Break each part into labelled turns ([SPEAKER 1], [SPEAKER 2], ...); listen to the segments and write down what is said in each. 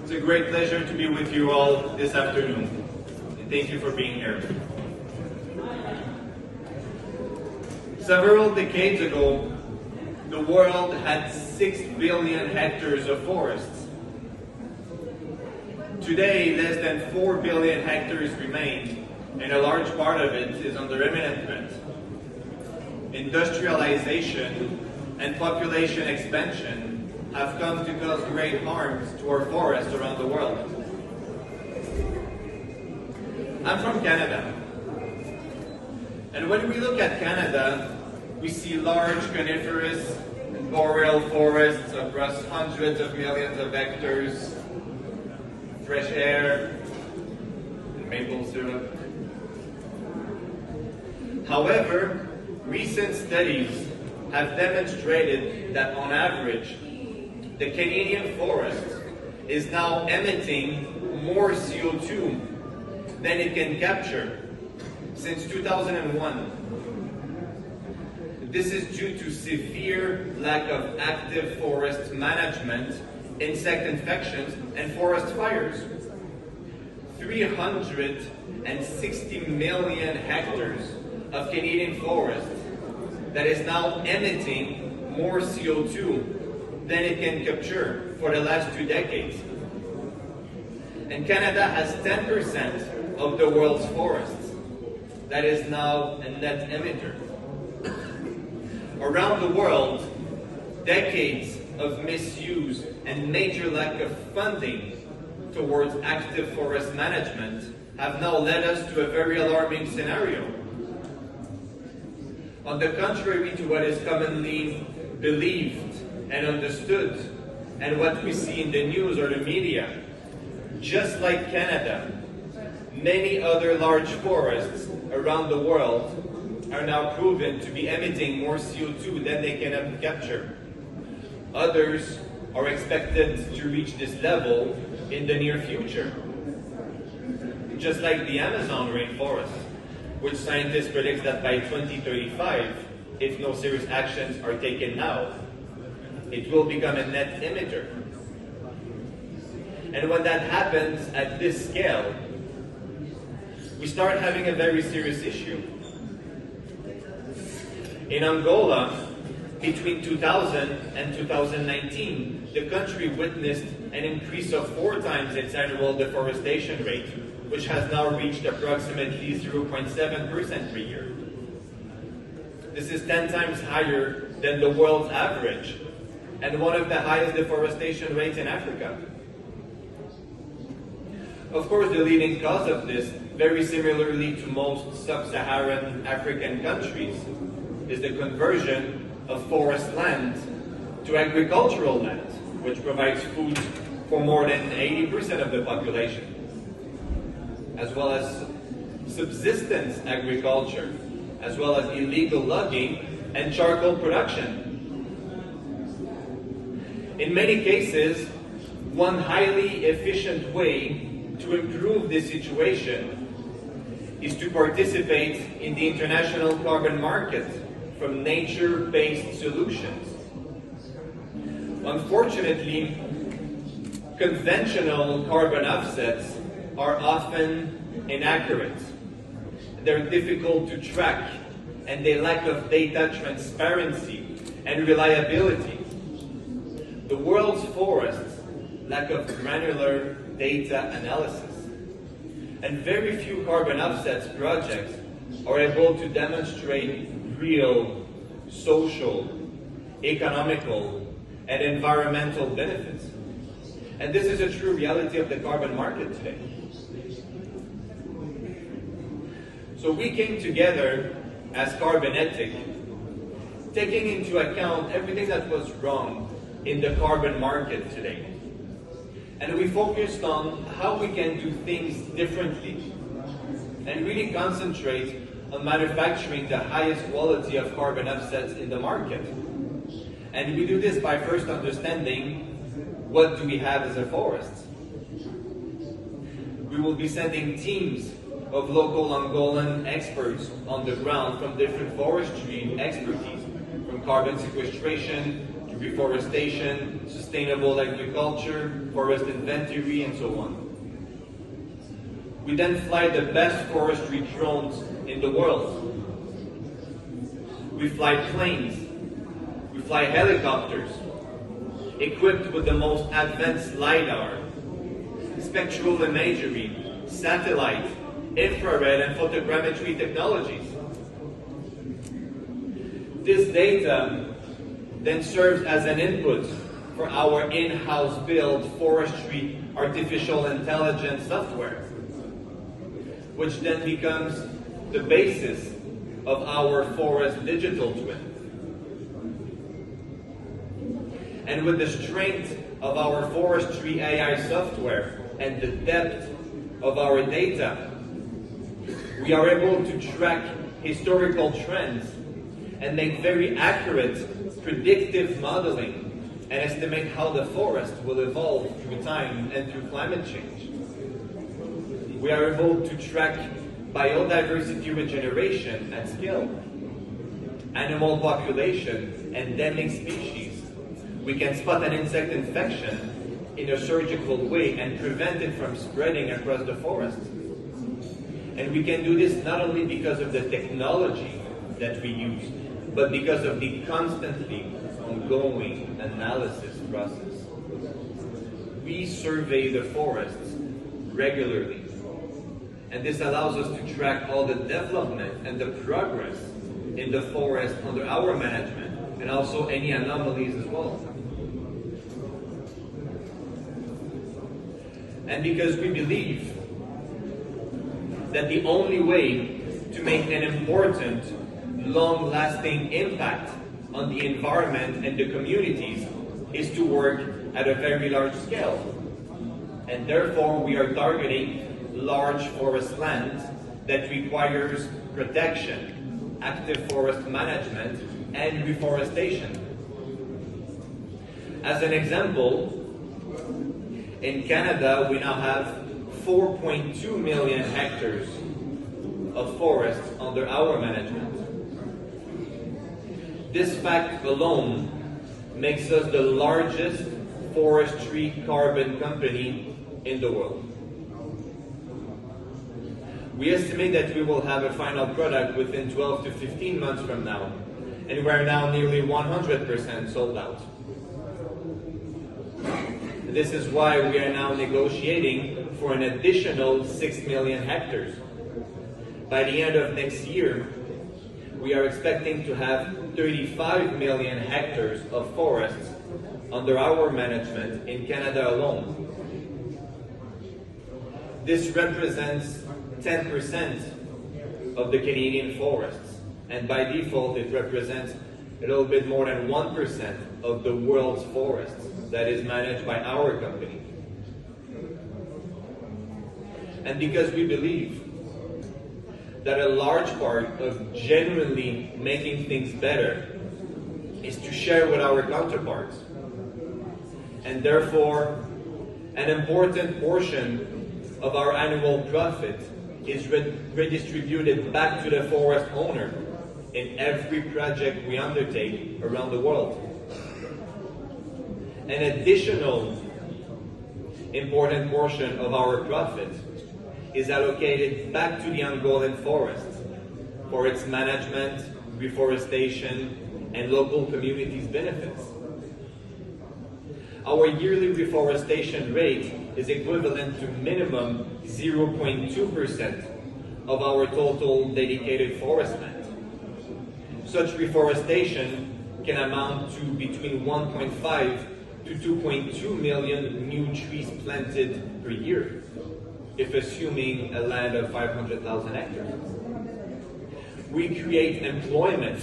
[SPEAKER 1] It's a great pleasure to be with you all this afternoon, and thank you for being here. Several decades ago, the world had 6 billion hectares of forests. Today, less than 4 billion hectares remain, and a large part of it is under imminent threat. Industrialization and population expansion have come to cause great harms to our forests around the world. I'm from Canada, and when we look at Canada, we see large coniferous and boreal forests across hundreds of millions of hectares, fresh air, and maple syrup. However, recent studies have demonstrated that on average, the Canadian forest is now emitting more CO2 than it can capture since 2001. This is due to severe lack of active forest management, insect infections, and forest fires. 360 million hectares of Canadian forest that is now emitting more CO2 than it can capture for the last 2 decades. And Canada has 10% of the world's forests. That is now a net emitter. Around the world, decades of misuse and major lack of funding towards active forest management have now led us to a very alarming scenario. On the contrary to what is commonly believed and understood, and what we see in the news or the media, just like Canada, many other large forests around the world are now proven to be emitting more CO2 than they can capture. Others are expected to reach this level in the near future. Just like the Amazon rainforest, which scientists predict that by 2035, if no serious actions are taken now, it will become a net emitter. And when that happens at this scale, we start having a very serious issue. In Angola, between 2000 and 2019, the country witnessed an increase of 4 times its annual deforestation rate, which has now reached approximately 0.7% per year. This is 10 times higher than the world's average, and one of the highest deforestation rates in Africa. Of course, the leading cause of this, very similarly to most sub-Saharan African countries, is the conversion of forest land to agricultural land, which provides food for more than 80% of the population, as well as subsistence agriculture, as well as illegal logging and charcoal production. In many cases, one highly efficient way to improve this situation is to participate in the international carbon market from nature-based solutions. Unfortunately, conventional carbon offsets are often inaccurate. They're difficult to track, and they lack of data transparency and reliability. The world's forests lack of granular data analysis, and very few carbon offsets projects are able to demonstrate real social, economical, and environmental benefits. And this is a true reality of the carbon market today. So we came together as CarbonEthic, taking into account everything that was wrong in the carbon market today. And we focused on how we can do things differently and really concentrate on manufacturing the highest quality of carbon offsets in the market. And we do this by first understanding what do we have as a forest. We will be sending teams of local Angolan experts on the ground from different forestry expertise, from carbon sequestration to reforestation, sustainable agriculture, forest inventory, and so on. We then fly the best forestry drones in the world. We fly planes. We fly helicopters, equipped with the most advanced LiDAR, spectral imagery, satellite, infrared, and photogrammetry technologies. This data then serves as an input for our in-house built forestry artificial intelligence software, which then becomes the basis of our forest digital twin. And with the strength of our forestry AI software and the depth of our data, we are able to track historical trends and make very accurate predictive modeling and estimate how the forest will evolve through time and through climate change. We are able to track biodiversity regeneration at scale, animal population, endemic species. We can spot an insect infection in a surgical way and prevent it from spreading across the forest. And we can do this not only because of the technology that we use, but because of the constantly ongoing analysis process. We survey the forests regularly, and this allows us to track all the development and the progress in the forest under our management, and also any anomalies as well. And because we believe that the only way to make an important, long-lasting impact on the environment and the communities is to work at a very large scale. And therefore, we are targeting large forest land that requires protection, active forest management, and reforestation. As an example, in Canada, we now have 4.2 million hectares of forest under our management. This fact alone makes us the largest forestry carbon company in the world. We estimate that we will have a final product within 12 to 15 months from now, and we are now nearly 100% sold out. This is why we are now negotiating for an additional 6 million hectares. By the end of next year, we are expecting to have 35 million hectares of forests under our management in Canada alone. This represents 10% of the Canadian forests, and by default it represents a little bit more than 1% of the world's forests that is managed by our company. And because we believe that a large part of genuinely making things better is to share with our counterparts, and therefore an important portion of our annual profit is redistributed back to the forest owner in every project we undertake around the world. An additional important portion of our profit is allocated back to the Angolan forest for its management, reforestation, and local communities' benefits. Our yearly reforestation rate is equivalent to minimum 0.2% of our total dedicated forest land. Such reforestation can amount to between 1.5 to 2.2 million new trees planted per year, if assuming a land of 500,000 hectares. We create employment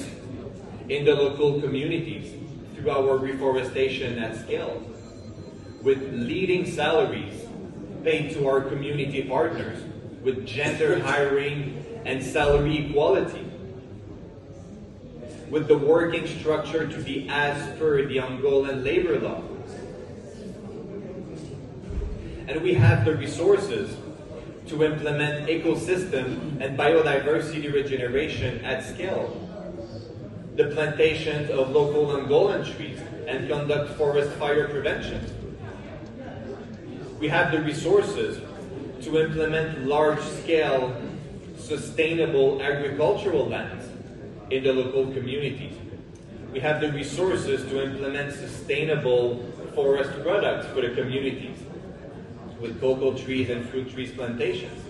[SPEAKER 1] in the local communities through our reforestation at scale, with leading salaries paid to our community partners, with gender hiring and salary equality, with the working structure to be as per the Angolan labor law. And we have the resources to implement ecosystem and biodiversity regeneration at scale. The plantations of local Angolan trees and conduct forest fire prevention. We have the resources to implement large-scale sustainable agricultural lands in the local communities. We have the resources to implement sustainable forest products for the communities with cocoa trees and fruit trees plantations.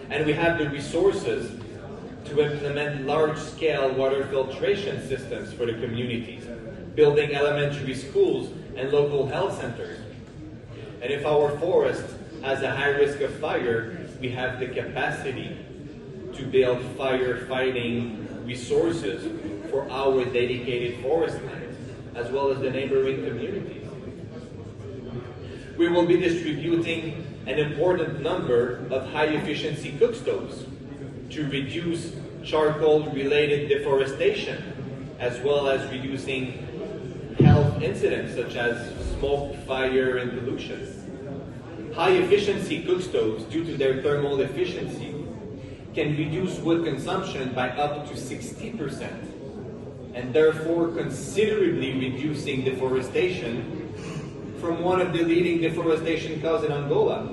[SPEAKER 1] And we have the resources to implement large-scale water filtration systems for the communities, building elementary schools and local health centers. And if our forest has a high risk of fire, we have the capacity to build firefighting resources for our dedicated forest lands, as well as the neighboring communities. We will be distributing an important number of high-efficiency cook stoves to reduce charcoal-related deforestation, as well as reducing health incidents such as smoke, fire, and pollution. High-efficiency cook stoves, due to their thermal efficiency, can reduce wood consumption by up to 60%, and therefore considerably reducing deforestation from one of the leading deforestation causes in Angola,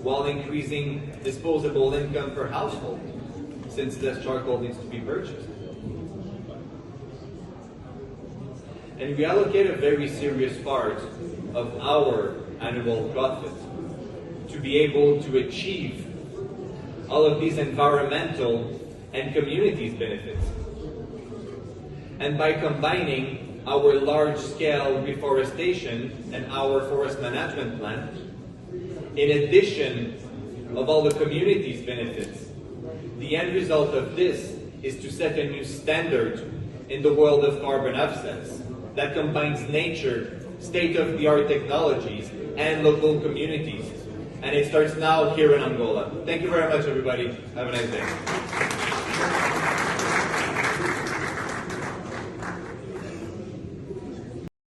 [SPEAKER 1] while increasing disposable income per household, since less charcoal needs to be purchased. And we allocate a very serious part of our annual profit to be able to achieve all of these environmental and communities benefits. And by combining our large-scale reforestation and our forest management plan, in addition of all the communities benefits, the end result of this is to set a new standard in the world of carbon offsets that combines nature, state-of-the-art technologies, and local communities. And it starts now here in Angola. Thank you very much, everybody. Have a nice day.